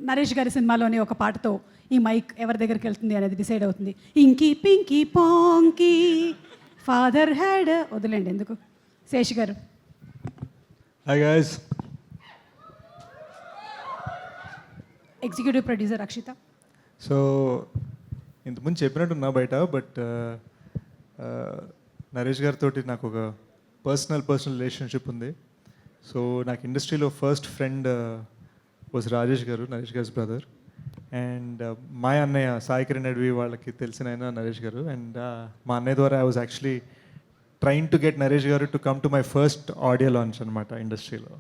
నరేష్ గారి సినిమాలోని ఒక పాటతో ఈ మైక్ ఎవరి దగ్గరికి వెళ్తుంది అనేది డిసైడ్ అవుతుంది. Inky pinky ponky father had వదిలేండి ఎందుకు. శేష్ గారు. Hi guys. Executive producer Akshitha. So ఇంతకుముందు చెప్పినట్టున్నా బయట, బట్ నరేష్ గారితో నాకు ఒక పర్సనల్ రిలేషన్షిప్ ఉంది. సో నాకు ఇండస్ట్రీలో ఫస్ట్ ఫ్రెండ్ వాజ్ రాజేష్ గారు, నరేష్ గారి బ్రదర్. అండ్ మా అన్నయ్య సాయి కిరణ్ అడ్వి వాళ్ళకి తెలిసిన ఆయన నరేష్ గారు. అండ్ మా అన్నయ్య ద్వారా I was actually trying to get Naresh garu to come to my first audio launch అనమాట ఇండస్ట్రీలో.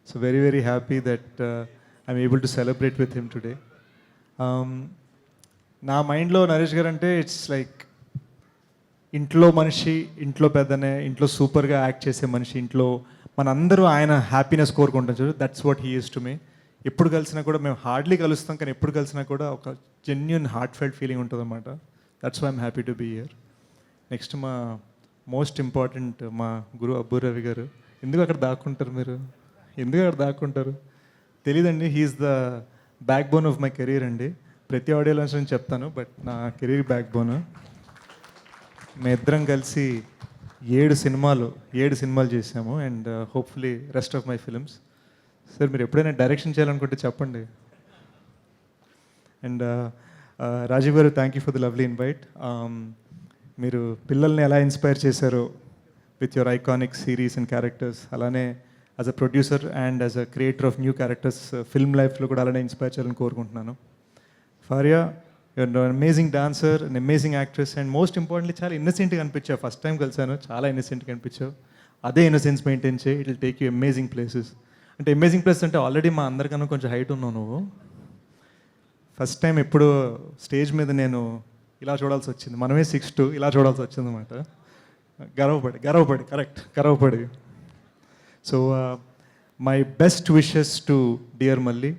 So very happy that I'm able to celebrate with him today. నా మైండ్లో నరేష్ గారు అంటే ఇట్స్ లైక్ ఇంట్లో మనిషి, ఇంట్లో పెద్దనే, ఇంట్లో సూపర్గా యాక్ట్ చేసే మనిషి, ఇంట్లో మనందరూ ఆయన హ్యాపీనెస్ కోరుకుంటాం చూడు. That's what he is to me. ఎప్పుడు కలిసినా కూడా మేము హార్డ్లీ కలుస్తాం, కానీ ఎప్పుడు కలిసినా కూడా ఒక జెన్యున్ హార్ట్ ఫెల్ట్ ఫీలింగ్ ఉంటుంది అనమాట. That's why I'm happy to be here. Next మా మోస్ట్ ఇంపార్టెంట్ మా గురు అబ్బు రవి గారు. ఎందుకు అక్కడ దాక్కుంటారు మీరు? ఎందుకు అక్కడ దాక్కుంటారు తెలీదండి. He's the backbone of my career అండి. ప్రతి ఆడియోలో నుంచి చెప్తాను, బట్ నా కెరీర్ బ్యాక్ బోన్. మేము ఇద్దరం కలిసి 7 సినిమాలు చేసాము. And hopefully rest of my films. Sir మీరు ఎప్పుడైనా డైరెక్షన్ చేయాలనుకుంటే చెప్పండి. And Rajeev garu, thank you for the lovely invite. మీరు పిల్లల్ని ఎలా ఇన్స్పైర్ చేశారో with your iconic series and characters, అలానే as a producer and as a creator of new characters film లైఫ్లో కూడా అలానే ఇన్స్పైర్ చేయాలని కోరుకుంటున్నాను. Faria, you're an amazing dancer, an amazing actress, and most importantly చాలా ఇన్నసెంట్గా అనిపించావు. ఫస్ట్ టైం కలిసాను, చాలా ఇన్నసెంట్గా అనిపించావు. అదే ఇన్నసెన్స్ మెయింటైన్ చేయి, it will take you amazing places. అంటే అమేజింగ్ ప్లేస్ అంటే ఆల్రెడీ మా అందరికన్నా కొంచెం హైట్ ఉన్నావు నువ్వు. ఫస్ట్ టైం ఎప్పుడు స్టేజ్ మీద నేను ఇలా చూడాల్సి వచ్చింది, మనమే 6'2" ఇలా చూడాల్సి వచ్చింది అనమాట. గర్వపడి. So my best wishes to dear Malli.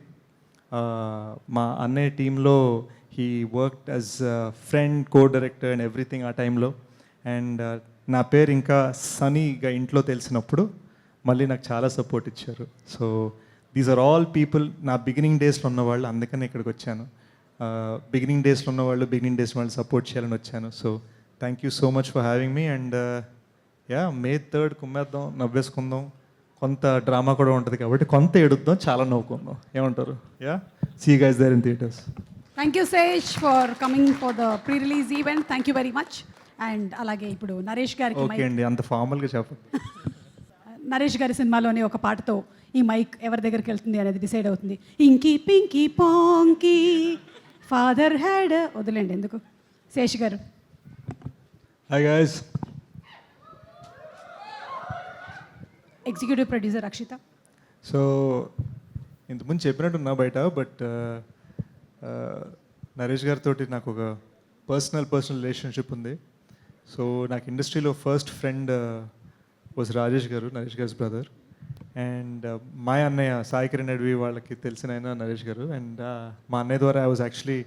మా అన్నయ్య టీంలో he worked as friend, co-director and everything ఆ టైంలో. అండ్ నా పేరు ఇంకా సనీగా ఇంట్లో తెలిసినప్పుడు మళ్ళీ నాకు చాలా సపోర్ట్ ఇచ్చారు. So these are all people నా బిగినింగ్ డేస్లో ఉన్నవాళ్ళు, అందుకని ఇక్కడికి వచ్చాను. బిగినింగ్ డేస్లో ఉన్నవాళ్ళు, బిగినింగ్ డేస్ వాళ్ళు సపోర్ట్ చేయాలని వచ్చాను. So thank you so much for having me. And May 3rd కుమ్మేద్దాం, నవ్వేసుకుందాం. కొంత డ్రామా కూడా ఉంటుంది కాబట్టి కొంత ఏడుద్దాం, చాలా నవ్వుకుందాం. ఏమంటారు? See you guys there in theatres. Thank you Sesh for coming for the pre release event. Thank you very much. And అలాగే ఇప్పుడు నరేష్ గారికి. ఓకే అండి, అంత ఫార్మల్గా చెప్పండి. నరేష్ గారి సినిమాలోని ఒక పాటతో ఈ మైక్ ఎవరి దగ్గరికి వెళ్తుంది అనేది డిసైడ్ అవుతుంది. Inky pinky ponky father had వదిలేండి ఎందుకు. శేష్ గారు. Hi guys. Executive producer Akshitha. So ఇంతకుముందు చెప్పినట్టున్నా బయట, బట్ నరేష్ గారితో నాకు ఒక పర్సనల్ రిలేషన్షిప్ ఉంది. సో నాకు ఇండస్ట్రీలో ఫస్ట్ ఫ్రెండ్ వాజ్ రాజేష్ గారు, నరేష్ గారి బ్రదర్. అండ్ మా అన్నయ్య సాయి కిరణ్ అడ్వి వాళ్ళకి తెలిసిన ఆయన నరేష్ గారు. అండ్ మా అన్నయ్య ద్వారా I was actually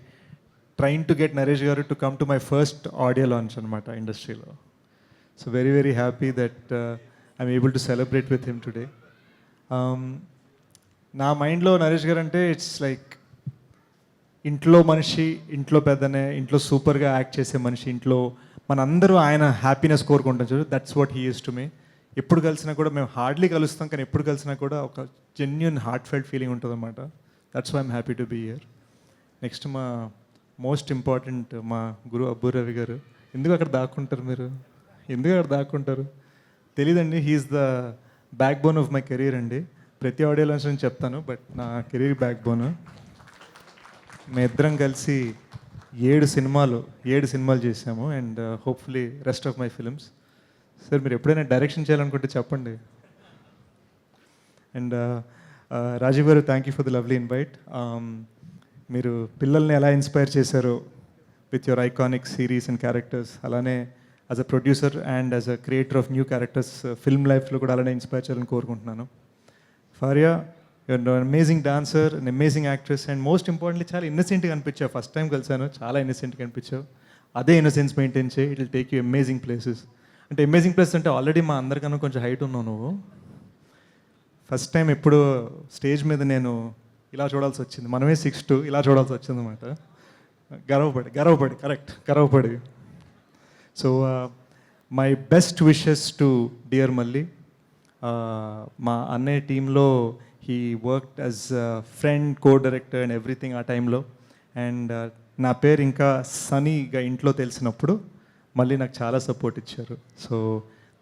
trying to get Naresh garu to come to my first audio launch అనమాట ఇండస్ట్రీలో. So very happy that I'm able to celebrate with him today. నా మైండ్లో నరేష్ గారు అంటే ఇట్స్ లైక్ ఇంట్లో మనిషి, ఇంట్లో పెద్దనే, ఇంట్లో సూపర్గా యాక్ట్ చేసే మనిషి, ఇంట్లో మనందరూ ఆయన హ్యాపీనెస్ కోరుకుంటాం చూడు. That's what he is to me. ఎప్పుడు కలిసినా కూడా మేము హార్డ్లీ కలుస్తాం, కానీ ఎప్పుడు కలిసినా కూడా ఒక జెన్యున్ హార్ట్ ఫెల్ట్ ఫీలింగ్ ఉంటుంది అనమాట. That's why I'm happy to be here. Next మా మోస్ట్ ఇంపార్టెంట్ మా గురు అబ్బు రవి గారు. ఎందుకు అక్కడ దాక్కుంటారు మీరు? ఎందుకు అక్కడ దాక్కుంటారు తెలీదండి. He's the backbone of my career అండి. ప్రతి ఆడియోలో నుంచి చెప్తాను, బట్ నా కెరీర్ బ్యాక్ బోన్. మేము ఇద్దరం కలిసి 7 సినిమాలు చేసాము. And hopefully rest of my films. Sir మీరు ఎప్పుడైనా డైరెక్షన్ చేయాలనుకుంటే చెప్పండి. And Rajeev garu, thank you for the lovely invite. మీరు పిల్లల్ని ఎలా ఇన్స్పైర్ చేశారో with your iconic series and characters, అలానే as a producer and as a creator of new characters film లైఫ్లో కూడా అలానే ఇన్స్పైర్ చేయాలని కోరుకుంటున్నాను. Faria, you're an amazing dancer, an amazing actress, and most importantly చాలా ఇన్నసెంట్గా అనిపించావు. ఫస్ట్ టైం కలిసాను, చాలా ఇన్నసెంట్గా అనిపించావు. అదే ఇన్నసెన్స్ మెయింటైన్ చేయి, it will take you amazing places. అంటే అమేజింగ్ ప్లేస్ అంటే ఆల్రెడీ మా అందరికన్నా కొంచెం హైట్ ఉన్నావు నువ్వు. ఫస్ట్ టైం ఎప్పుడు స్టేజ్ మీద నేను ఇలా చూడాల్సి వచ్చింది, మనమే 6'2" ఇలా చూడాల్సి వచ్చింది అనమాట. గర్వపడి గర్వపడి. So my best wishes to dear Malli. మా అన్నయ్య టీంలో he worked as friend, co-director and everything ఆ టైంలో. అండ్ నా పేరు ఇంకా సనీగా ఇంట్లో తెలిసినప్పుడు మళ్ళీ నాకు చాలా సపోర్ట్ ఇచ్చారు. So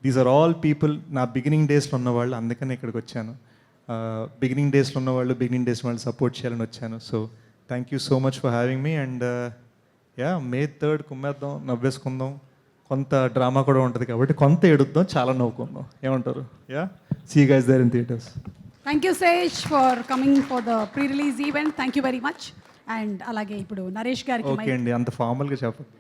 these are all people నా బిగినింగ్ డేస్లో ఉన్నవాళ్ళు, అందుకని ఇక్కడికి వచ్చాను. బిగినింగ్ డేస్లో ఉన్నవాళ్ళు, బిగినింగ్ డేస్ వాళ్ళు సపోర్ట్ చేయాలని వచ్చాను. So thank you so much for having me. And May 3rd కుమ్మేద్దాం, నవ్వేసుకుందాం. కొంత డ్రామా కూడా ఉంటుంది కాబట్టి కొంత ఏడుద్దాం, చాలా నవ్వుకుందాం. ఏమంటారు? See you guys there in theatres. Thank you Sesh for coming for the pre release event. Thank you very much. And అలాగే ఇప్పుడు నరేష్ గారికి ఓకే అండి, అంత ఫార్మల్గా చెప్పండి.